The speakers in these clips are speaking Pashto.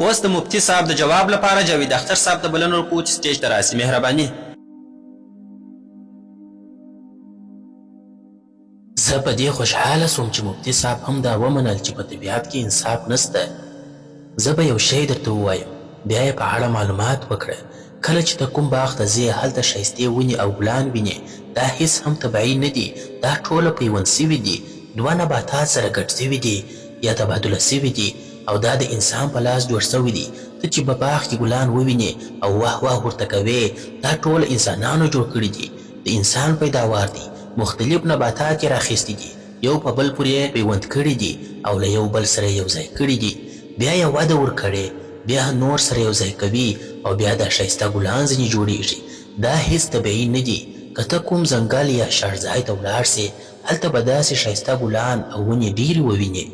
اوس د مفتي صاحب د جواب لپاره جاوید اختر صاحب ته بلنه ورکوو چې سټیج ته راسي. مهرباني. زه په دې خوشحاله سوم چې مفتي صاحب هم دا ومنل چې په طبیعت کې انصاف نسته. زه به یو شی درته ووایم، بیا یې په اړه معلومات وکړه. کله چې ته کوم باغ ته ځې هلته ښایستې ونې او ګلان وینې، دا هیڅ هم طبیعي نه دي، دا ټوله پیوند سوي دي، دوه نباتات سره ګډ سوي دي یا تبادله سوي دي او دا د انسان په لاس جوړ سوي دي. ته چې په باغ کې ګلان ووینې او واه واه ورته کوې، دا ټول انسانانو جوړ کړي دي، د انسان پیداوار دي. مختلف نباتات یې راخیستي دي، یو په بل پورې پیوند کړي دي او له یو بل سره یو ځای کړي دي، بیا یې وده ورکړې، بیا نور سره یو ځای کوي او بیا دا ښایسته ګلان ځینې جوړیږي. دا هیڅ طبیعي نه دي. که ته کوم ځنګل یا شړځای ته ولاړ سې، هلته به داسې ښایسته ګلان او ونې ډېرې ووینې.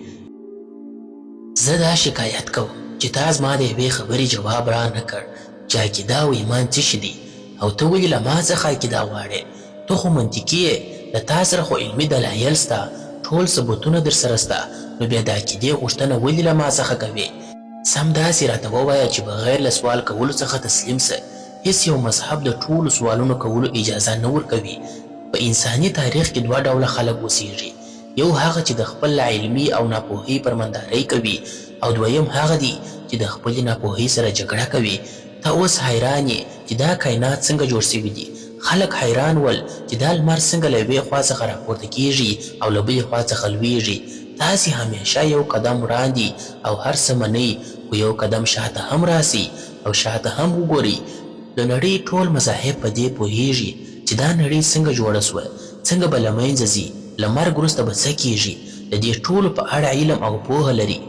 زه دا شکایت کوم چې تا زما د یوې خبرې جواب را نه کړ چې عقیده او ایمان څه شي دي، او ته ولې له ما څخه عقیده غواړې؟ ته خو منطقي یې، له تا سره خو علمي دلایل سته، ټول ثبوتونه در سره سته، نو بیا د عقیدې غوښتنه ولې له ما څخه کوې؟ سمداسې راته ووایه چې بغیر له سوال کولو څخه تسلیم سه. هیڅ یو مذهب د ټولو سوالونو کولو اجازه نه ورکوي. په انساني تاریخ کې دوه ډوله خلک اوسیږي، یو هغه چې د خپل علمي او ناپوهۍ پرمندارۍ کوي، او دویم هغه دی چې د خپلې ناپوهۍ سره جګړه کوي. ته اوس حیران یې چې دا کائنات څنګه جوړ سوي دي. خلک حیران ول چې دا لمر څنګه له یوې خوا څخه راپورته کیږي او له بلې خوا څخه لویږي. تاسې همیشه یو قدم وړاندې او هر څه منئ، خو یو قدم شاته هم راسي او شاته هم وګورئ. د نړۍ ټول مذاهب په دې پوهیږي چې دا نړۍ څنګه جوړه سوه، څنګه به له منځه ځي، له مرګ وروسته به څه کیږي. د دې ټولو په اړه علم او پوهه لري.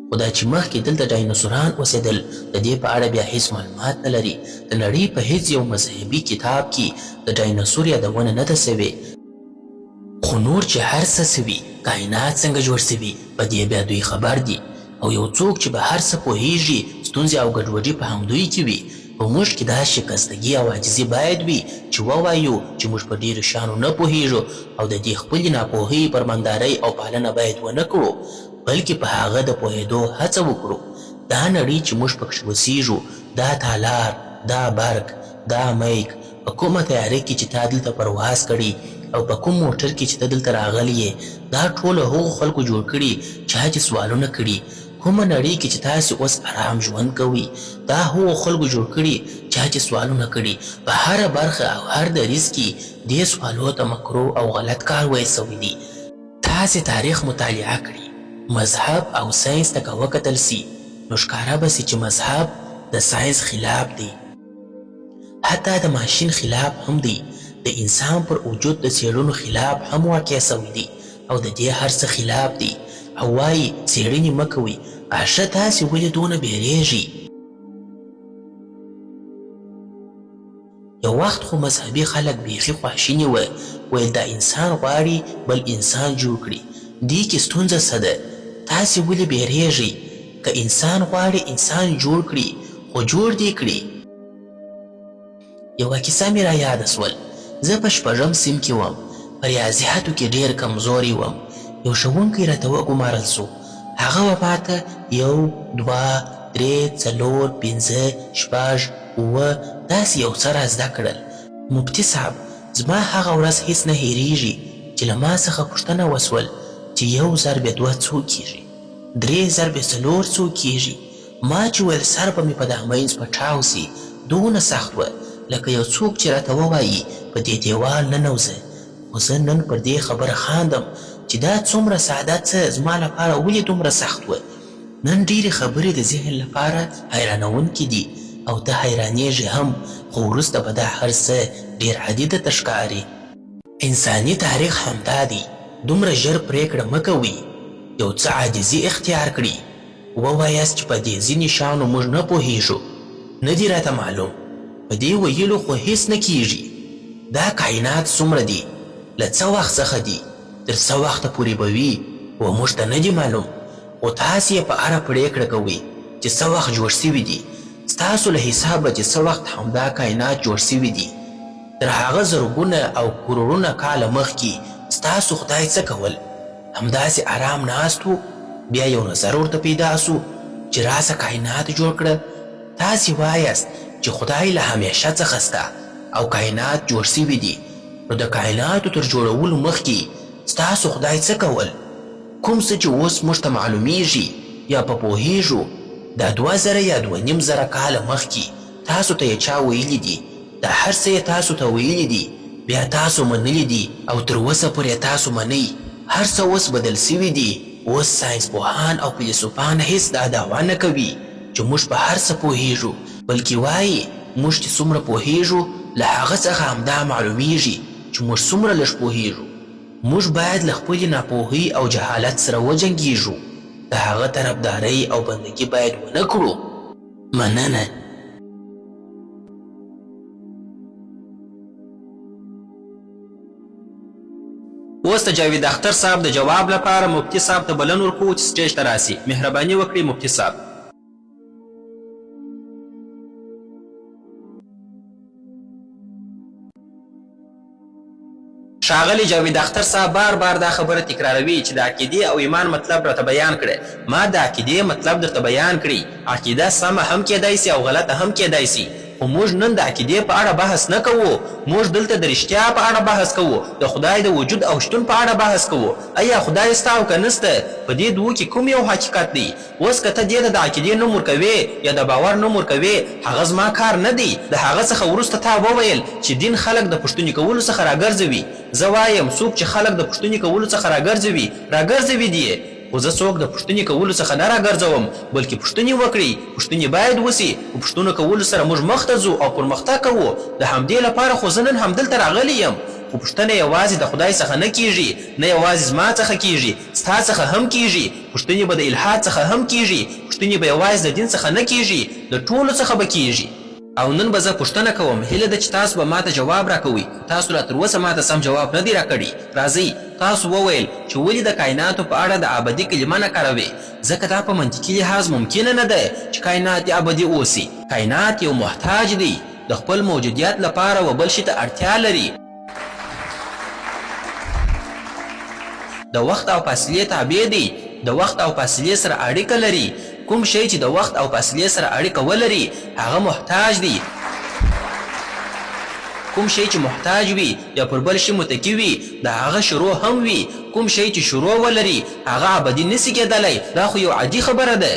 خو دا چې مخکې دلته ډایناسوران اوسېدل، د دې په اړه بیا هیڅ معلومات نه لري. د نړۍ په هیڅ یو مذهبي کتاب کې د ډایناسور یادونه نه ده سوې. خو نور چې هر څه سوي، کائنات څنګه جوړ سوي، په دې بیا دوی خبر دي. او یو څوک چې به هر څه پوهیږي، ستونزې او ګډوډي په همدوی کې وي. په موږ کې دا شکستګي او عاجزي باید وي چې ووایو چې موږ په ډېرو شیانو نه پوهیږو، او د دې خپلې ناپوهۍ پرمندارۍ او پالنه باید ونه کړو، بلکې په هغه د پوهېدو هڅه وکړو. دا نړۍ چې موږ پکښې اوسیږو، دا تالار، دا برق، دا میک، په کومه تیاره کې چې تا دلته پرواز کړي او په کوم موټر کې چې ته دلته راغلی یې، دا ټول هغو خلکو جوړ کړي چا چې سوالونه کړي. کومه نړۍ کې چې تاسې اوس آرام ژوند کوئ، دا هغو خلکو جوړ کړي چا چې سوالونه کړي. په هره برخه او هر دریځ کې دې سوالو ته مکروه او غلط کار ویل سوی دی. تاسې تاریخ مطالعه کړي، مذهب او ساینس ته که وکتل سي، نو ښکاره به سي چې مذهب د ساینس خلاف دی، حتی د ماشین خلاف هم دی، د انسان پر وجود د څېړنو خلاف هم واقع سوی دی، او د دې هر څه خلاف دی. او وایي څېړنې مه کوئ. اشه تاسې ولې دونه بیریږئ؟ یو وخت خو مذهبي خلک بیخي خواشیني وه، ویل دا انسان غواړي بل انسان جوړ کړي، دې کې ستونزه څه ده؟ تاسې ولې بیریږئ؟ که انسان غواړي انسان جوړ کړي، خو جوړ دې کړي. یوه کیسه مې را یاده سول. زه په 6م صنف کې وم، په ریاضیاتو کې ډېر کمزوری وم. یو ښوونکی راته وګمارل سو، هغه به ماته 1 2 3 4 5 6 7 داسې یو څه را زده کړل. مفتي صاحب، زما هغه ورځ هیڅ نه هیریږي چې له ما څخه پوښتنه وسول چې 1 ضرب 2 څو کیږي، 3 ضرب 4 څو کیږي. ما چې ویل سر به مې په دا منځ پټاو سي، دونه سخت وه لکه یو څوک چې راته ووایي په دې دیوال ننوځه. خو زه نن پر دې خبره خاندم چې دا څومره ساده څه زما لپاره ولې دومره سخت وه. نن ډېرې خبرې د ذهن لپاره حیرانونکې دي، او ته حیرانېږې هم، خو وروسته به دا هر څه ډېر عادي درته ښکاري. انساني تاریخ همدا دی. دومره ژر پرېکړه مه کوئ، یو څه عاجزي اختیار کړي. ووایاست چې په دې ځینې شیانو موږ نه پوهېږو، نه دي راته معلوم. په دې ویلو خو هیڅ نه کیږي. دا کائنات څومره دي، له څه وخت څخه دي، تر څه وخته پورې به وي، و موږ ته نه دي معلوم. خو تاسې یې په اړه پرېکړه کوئ چې څه وخت جوړ سوي دي. ستاسو له حسابه چې څه وخت همدا کائنات جوړ سوي دي، تر هغه زرګونه او کروړونه کاله مخکې ستاسو خدای څه کول؟ همداسې آرام ناست و. بیا یو نظر ورته پیدا سو چې راسه کائنات جوړ کړه؟ تاسې وایاست چې خدای له همیشه څخه سته او کائنات جوړ سوي دي، نو د کائناتو تر جوړولو مخکې ستاسو خدای څه کول؟ کوم څه چې اوس موږ ته معلومیږي یا په پوهیږو، دا 2000 یا 2500 کاله مخکې تاسو ته یې چا ویلي دي؟ دا هر څه یې تاسو ته ویلي دي، بیا تاسو منلي دي او تر اوسه پورې تاسو منئ. هر څه اوس بدل سوي دي. اوس ساینس پوهان او فیلسوفان هیڅ دا دعوا نه کوي چې موږ په هر څه پوهیږو، بلکې وایي موږ چې څومره پوهیږو له هغه څخه همدا معلومیږي چې موږ څومره لږ پوهیږو. موږ باید له خپلې ناپوهۍ او جهالت سره وجنګیږو. د هغه طرفدارۍ او بندګي باید ونه کړو. مننه. اوس د جاوید اختر صاحب د جواب لپاره مفتي صاحب ته بلن ورکوو چې سټیج ته راسي. مهرباني وکړئ مفتي صاحب. ښاغلی جاوید اختر صاحب بار بار دا خبره تکراروي چې د عقیدې او ایمان مطلب راته بیان کړی. ما د عقیدې مطلب درته بیان کړی. عقیده سمه هم کیدای سي او غلطه هم کیدای سي، خو موږ نن د عقیدې په اړه بحث نه کوو. موږ دلته د رښتیا په اړه بحث کوو، د خدای د وجود او شتون په اړه بحث کوو. آیا خدای سته او که نسته؟ په دې دوو کې کوم یو حقیقت دی؟ اوس که ته دې ته د عقیدې نوم ورکوې یا د باور نوم ورکوې، هغه زما کار نه دی. د هغه څخه وروسته تا وویل چې دین خلک د پوښتنې کولو څخه راګرځوي. زه وایم څوک چې خلک د پوښتنې کولو څخه راګرځوي دي، خو زه څوک د پوښتنې کولو څخه نه راګرځوم، بلکې پوښتنې وکړئ. پوښتنې باید وسي. په پوښتنو کولو سره موږ مخته ځو او پرمختګ کوو. د همدې لپاره خو زه نن همدلته راغلی یم. خو پوښتنه یوازې د خدای څخه نه کیږي، نه یوازې زما څخه کیږي، ستا څخه هم کیږي. پوښتنې به د الحاد څخه هم کیږي. پوښتنې به یوازې د دین څخه نه کیږي، د ټولو څخه به کیږي. او نن به زه پوښتنه کوم. هیله ده چې تاسو به ماته جواب راکوئ. تاسو لا تر اوسه ماته سم جواب نه دی راکړی. راځئ، تاسو وویل چې ولې د کائناتو په اړه د ابدي کلمه نه کاروئ؟ ځکه دا په منطقي لحاظ ممکنه نه ده چې کائنات ابدي اوسي. کائنات یو محتاج دی، د خپل موجودیت لپاره و بل شي ته اړتیا لري. د وخت او فاصلې تابع دی، د وخت او فاصلې سره اړیکه لري. کوم شی چې د وخت او فاصلې سره اړیکه ولري هغه محتاج دی. کوم شی چې محتاج وي یا پر بل شي متکی وي د هغه شروع هم وي. کوم شی چې شروع ولري هغه ابدي نسي کېدلی. دا خو یو عادي خبره ده.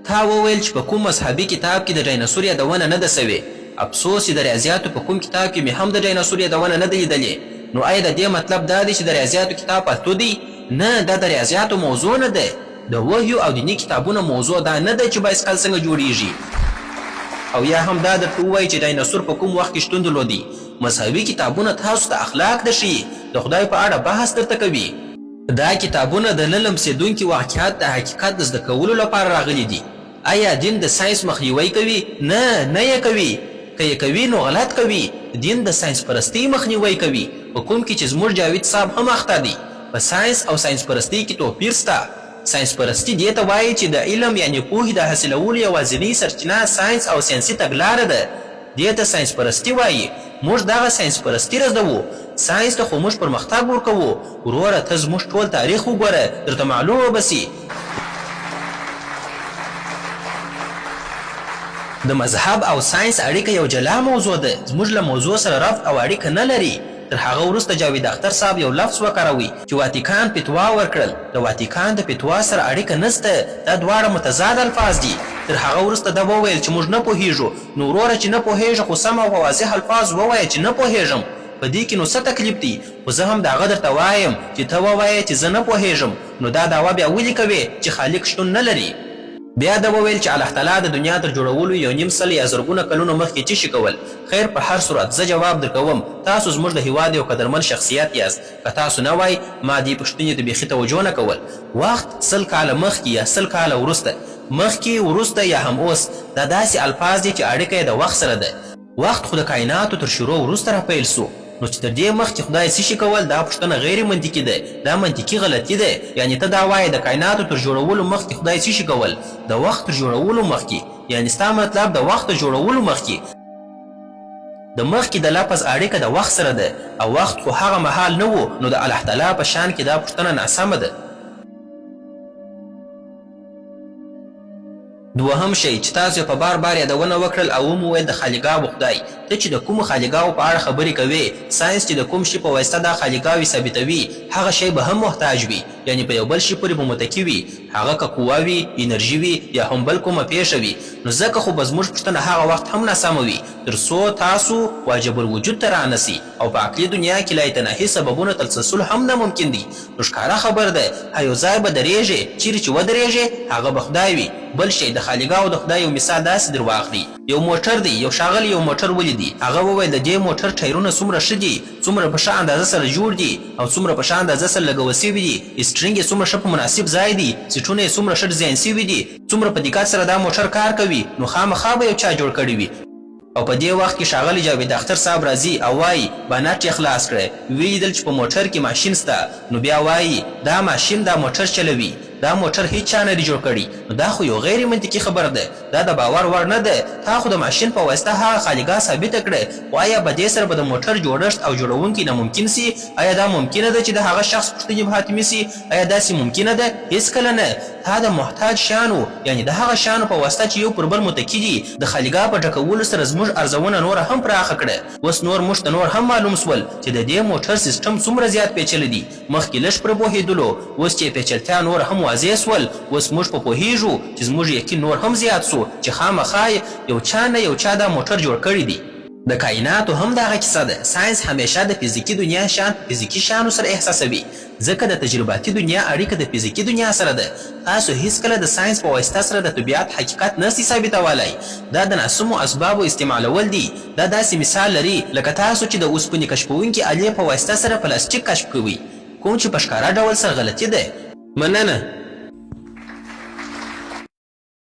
تا وویل چې په کوم مذهبي کتاب کې د ډایناسور یادونه نه ده سوې. افسوس چې د ریاضیاتو په کوم کتاب کې مې هم د ډایناسور یادونه نه ده لیدلې. نو آیا د دې مطلب دا دی چې د ریاضیاتو کتاب پښتو دی؟ نه، دا د ریاضیاتو موضوع نه ده. د وحیو او دیني کتابونو موضوع دا نه ده چې بایسکل څنګه جوړیږي. او یا هم دا درته ووایي چې ډایناسور په کوم وخت کې شتون درلودي. مذهبي کتابونه تاسو ته اخلاق درښیي، د خدای په اړه بحث درته کوي. دا کتابونه د نه لمسېدونکي واقعیت د حقیقت د زده کولو لپاره راغلي دي. آیا دین د ساینس مخنیوی کوي؟ نه یې کوي. که یې کوي نو غلط کوي. دین د ساینس پرستۍ مخنیوی کوي، په کوم کې چې زموږ جاوید صاحب هم اخته دی. په ساینس او ساینس پرستۍ کې توپیر سته. ساینس پرستی دې ته وایي چې د علم یعنې پوهې د حاصلولو یوازینۍ سرچینه ساینس او ساینسي تګلاره ده. دې ته ساینس پرستی وایي. موږ دغه ساینس پرستی رزدوو. ساینس ته خو موږ پرمختګ ورکوو. وروره ته زموږ ټول تاریخ وګوره، درته معلومه به سي. د مذهب او ساینس اړیکه یو جلا موضوع ده. زموږ له موضوع سره ربط او اړیکه نه لري. تر هغه وروسته جاوید اختر صاحب یو لفظ وکاروي چې واتیکان فتوا ورکړل. د واتیکان د فتوا سره اړیکه نسته. دا دواړه متضاد الفاظ دي. تر هغه وروسته دا وویل چې موږ نه پوهیږو. نو وروره چې نه پوهیږو خو سم او واضح الفاظ ووایه چې نه پوهیږم. په دې کې نو څه تکلیف دی؟ خو زه هم د هغه درته وایم چې ته ووایې چې زه نه پوهیږم. نو دا دعوه بیا ولې کوې چې خالق شتون نه لري؟ بیا دا وویل چې الله تعالی د دنیا تر جوړولو 1.5 یا زرګونه کلونو مخکې څه شي کول. خیر، په هر صورت زه جواب درکوم. تاسو زموږ د هیواد یو قدرمن شخصیت یاست. که تاسو نه وای ما دې پوښتنې ته بیخي توجه نه کول. وخت 100 کاله مخکې یا 100 کاله وروسته، مخکې وروسته یا هم اوس، دا داسې الفاظ دي چې اړیکه یې د وخت سره ده. وخت خو د کائناتو تر شروع وروسته راپیل سو. نو چې تر دې مخکې خدای څه شي کول، دا پوښتنه غیر منطقي ده. دا منطقي غلطي ده. یعنې ته دا وایې د کائناتو تر جوړولو مخکې خدای څه شي کول؟ د وخت تر جوړولو مخکې. یعنې ستا مطلب د وخت تر جوړولو مخکې. د مخکې د لفظ اړیکه د وخت سره ده او وخت خو هغه مهال نه و. نو د الله تعالی په شان کې دا پوښتنه ناسمه ده. دوهم شی چې تاسو په بار بار یادونه وکړل او مو ویل د خالیګاو خدای ته چې د کوم خالیګاو په اړه خبرې کوي ساينس چې د کوم شي په واسطه د خالیګاوي ثابتوي هغه شی به هم محتاج وي یعنی په یو بل شي پورې به متکی وي هغه که قوه وي انرژي وي یا هم بل کومه پیښه وي نو ځکه خو به زموږ پوښتنه هغه وخت هم ناسمه وي تر څو تاسو واجب الوجود ته رانسي او په عقلي دنیا کې لایتناهي سببونه تلسلسل هم نه ممکن دي نو ښکاره خبر ده یو ځای به درېږي چیرې چې ودرېږي هغه به خدای وي بل شی د خالیګاو د خدای یو مثال داسې در واخلي یو موټر دی یو ښاغلی یو موټر ولیدي هغه وویل د دې موټر ټایرونه څومره ښه دي څومره په ښه اندازه سره جوړ دي او څومره په ښه اندازه سره لګول سوي دي سټرینګ یې څومره ښه په مناسب ځای دي سیټونه یې څومره ښه ډیزاین سوي دي څومره په دقت سره دا موټر کار کوي نو خامخا به یو چا جوړ کړی وي او په دې وخت کې ښاغلی جاوید اختر صاحب راځي او وایي بانټ یې خلاص کړی ویې لیدل چې په موټر کې ماشین سته نو بیا وایي دا ماشین دا موټر چلوي دا موټر هیڅ چا نه دی جوړ کړی نو دا خو یو غیر منطقي خبره ده دا د باور وړ نه ده تا خو د ماشین په واسطه هغه خالیګاه ثابته کړې خو آیا په دې سره به د موټر جوړښت او جوړونکي ناممکن سي آیا دا ممکنه ده چې د هغه شخص پوښتنې به حاتمي سي آیا داسې ممکنه ده هېڅکله نه تا د محتاج شیانو یعنی د هغه شیانو په واسطه چې یو پر بل متکي دي د خالیګاه په ډکولو سره زموږ ارزونه نوره هم پراخه کړه اوس نور موږ ته نور هم معلوم سول چې د دې موټر سیسټم څومره زیات پیچلی دی مخکې لږ پرې پوهېدلو اوس چې پیچلتیا نور هم واضح سول اوس موږ په پوهېږو چې زموږ یقین نور هم زیات سو چې خامخا یو چا نه یو چا دا موټر جوړ کړی دی د کائناتو هم دغه کیسه ده ساينس همیشه د فزیکي دنیا شان فزیکي شیانو سره احساسوي ځکه د تجرباتي دنیا اړیکه د فزیکي دنیا سره ده تاسو هیڅکله د ساينس په واسطه سره د طبیعت حقیقت نسئ ثابتولی دا د ناسمو اسبابو استعمالول دي دا داسې مثال لري لکه تاسو چې د اوسپنې کشفوونکي آلې په واسطه سره پلاستیک کشف کوئ کوم چې په ښکاره ډول سره غلطي ده مننه